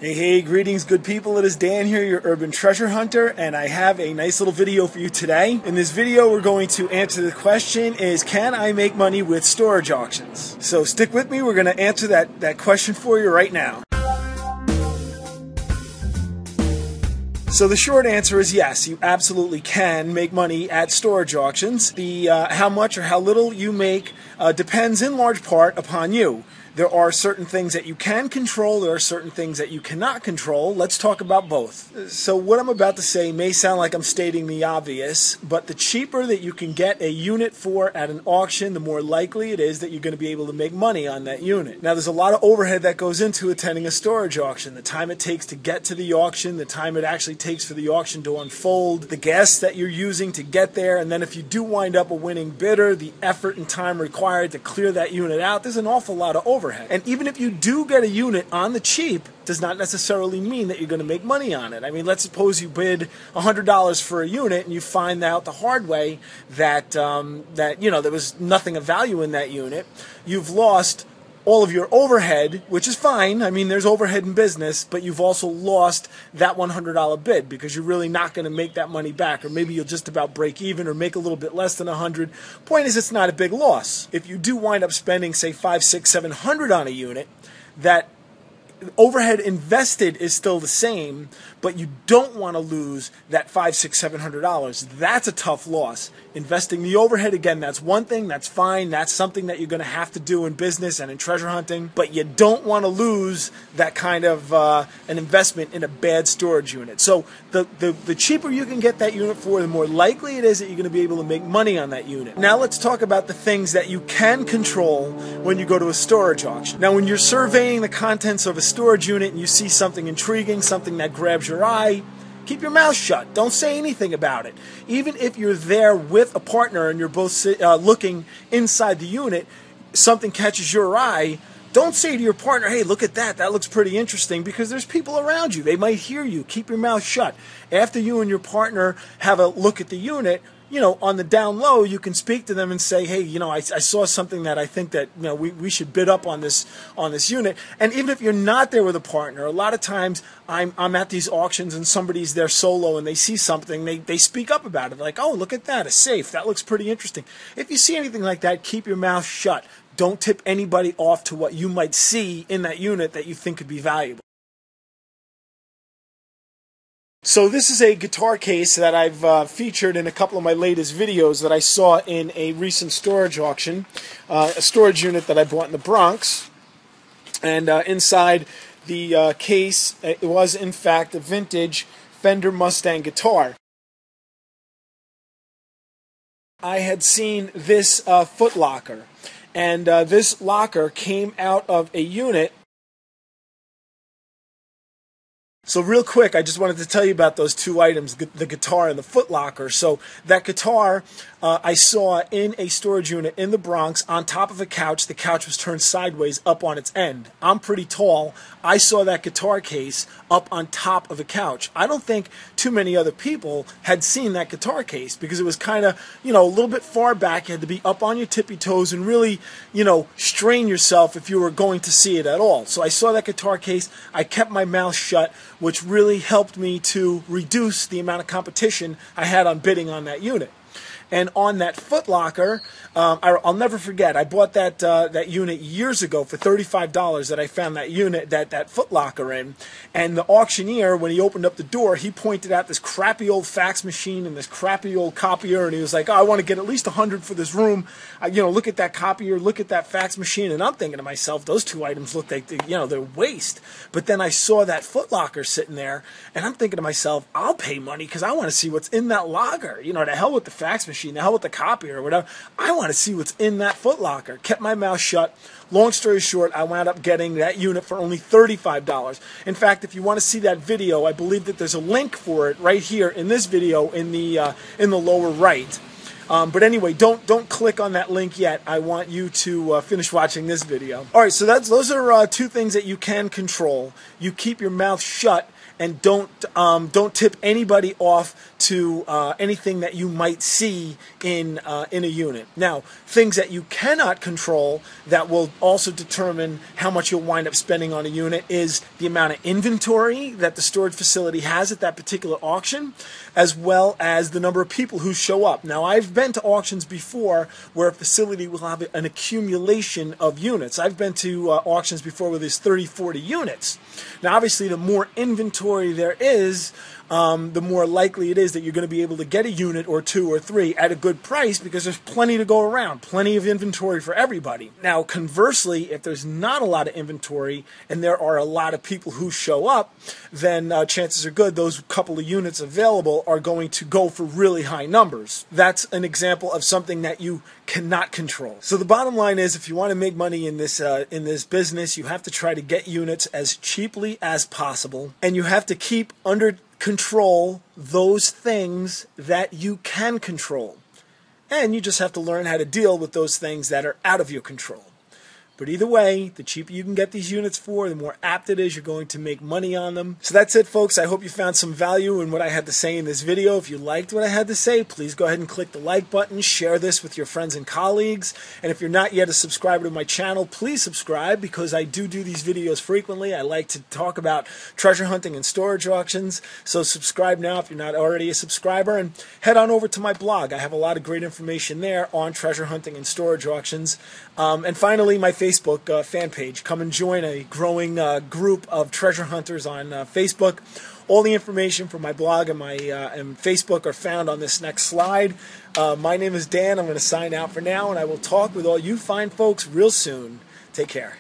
Hey, greetings good people, it is Dan here, your urban treasure hunter, and I have a nice little video for you today. In this video we're going to answer the question is, can I make money with storage auctions? So stick with me, we're going to answer that question for you right now. So the short answer is yes, you absolutely can make money at storage auctions. The how much or how little you make depends in large part upon you. There are certain things that you can control, there are certain things that you cannot control. Let's talk about both. So what I'm about to say may sound like I'm stating the obvious, but the cheaper that you can get a unit for at an auction, the more likely it is that you're going to be able to make money on that unit. Now there's a lot of overhead that goes into attending a storage auction. The time it takes to get to the auction, the time it actually takes for the auction to unfold, the gas that you're using to get there, and then if you do wind up a winning bidder, the effort and time required to clear that unit out, there's an awful lot of overhead. And even if you do get a unit on the cheap, does not necessarily mean that you're going to make money on it. I mean, let's suppose you bid $100 for a unit and you find out the hard way that there was nothing of value in that unit. You've lost all of your overhead, which is fine. I mean, there's overhead in business, but you've also lost that $100 bid because you're really not going to make that money back, or maybe you'll just about break even or make a little bit less than 100. Point is, it's not a big loss. If you do wind up spending, say, $500, $600, $700 on a unit, that overhead invested is still the same, but you don't want to lose that $500, $600, $700. That's a tough loss. Investing the overhead, again, that's one thing, that's fine, that's something that you're going to have to do in business and in treasure hunting, but you don't want to lose that kind of an investment in a bad storage unit. So the cheaper you can get that unit for, the more likely it is that you're going to be able to make money on that unit. Now let's talk about the things that you can control when you go to a storage auction. Now when you're surveying the contents of a storage unit and you see something intriguing, something that grabs your eye, keep your mouth shut. Don't say anything about it. Even if you're there with a partner and you're both looking inside the unit, something catches your eye, don't say to your partner, hey, look at that, that looks pretty interesting, because there's people around you. They might hear you. Keep your mouth shut. After you and your partner have a look at the unit, on the down low, you can speak to them and say, hey, I saw something that I think that we should bid up on this unit. And even if you're not there with a partner, a lot of times I'm at these auctions and somebody's there solo and they see something, they speak up about it, like, oh, look at that, a safe, that looks pretty interesting. If you see anything like that, keep your mouth shut. Don't tip anybody off to what you might see in that unit that you think could be valuable. So this is a guitar case that I've featured in a couple of my latest videos that I saw in a recent storage auction, a storage unit that I bought in the Bronx. And inside the case, it was in fact a vintage Fender Mustang guitar. I had seen this Footlocker, and this locker came out of a unit. So real quick, I just wanted to tell you about those two items, the guitar and the Footlocker. So that guitar I saw in a storage unit in the Bronx on top of a couch. The couch was turned sideways up on its end. I'm pretty tall. I saw that guitar case up on top of a couch. I don't think too many other people had seen that guitar case because it was kind of, a little bit far back. You had to be up on your tippy toes and really, strain yourself if you were going to see it at all. So I saw that guitar case. I kept my mouth shut, which really helped me to reduce the amount of competition I had on bidding on that unit. And on that Footlocker, I'll never forget, I bought that unit years ago for $35 that I found that unit, that Footlocker in. And the auctioneer, when he opened up the door, he pointed out this crappy old fax machine and this crappy old copier, and he was like, oh, I want to get at least 100 for this room. Look at that copier, look at that fax machine. And I'm thinking to myself, those two items look like, they're waste. But then I saw that Footlocker sitting there, and I'm thinking to myself, I'll pay money because I want to see what's in that locker. To hell with the fax machine, to hell with the copier or whatever. I want to see what's in that Footlocker. Kept my mouth shut. Long story short, I wound up getting that unit for only $35. In fact, if you want to see that video, I believe that there's a link for it right here in this video in the lower right. But anyway, don't click on that link yet. I want you to finish watching this video. All right, so those are two things that you can control. You keep your mouth shut and don't tip anybody off to anything that you might see in a unit. Now, things that you cannot control that will also determine how much you'll wind up spending on a unit is the amount of inventory that the storage facility has at that particular auction, as well as the number of people who show up. Now, I've been to auctions before where a facility will have an accumulation of units. I've been to auctions before where there's 30, 40 units. Now, obviously, the more inventory there is, the more likely it is that you're going to be able to get a unit or two or three at a good price because there's plenty to go around, plenty of inventory for everybody. Now, conversely, if there's not a lot of inventory and there are a lot of people who show up, then chances are good those couple of units available are going to go for really high numbers. That's an example of something that you cannot control. So the bottom line is, if you want to make money in this business, you have to try to get units as cheaply as possible, and you have to keep under control those things that you can control. And you just have to learn how to deal with those things that are out of your control. But either way, the cheaper you can get these units for, the more apt it is you're going to make money on them. So that's it, folks. I hope you found some value in what I had to say in this video. If you liked what I had to say, please go ahead and click the like button, share this with your friends and colleagues. And if you're not yet a subscriber to my channel, please subscribe, because I do these videos frequently. I like to talk about treasure hunting and storage auctions. So subscribe now if you're not already a subscriber, and head on over to my blog. I have a lot of great information there on treasure hunting and storage auctions. And finally, my Facebook fan page. Come and join a growing group of treasure hunters on Facebook. All the information for my blog and my and Facebook are found on this next slide. My name is Dan. I'm going to sign out for now, and I will talk with all you fine folks real soon. Take care.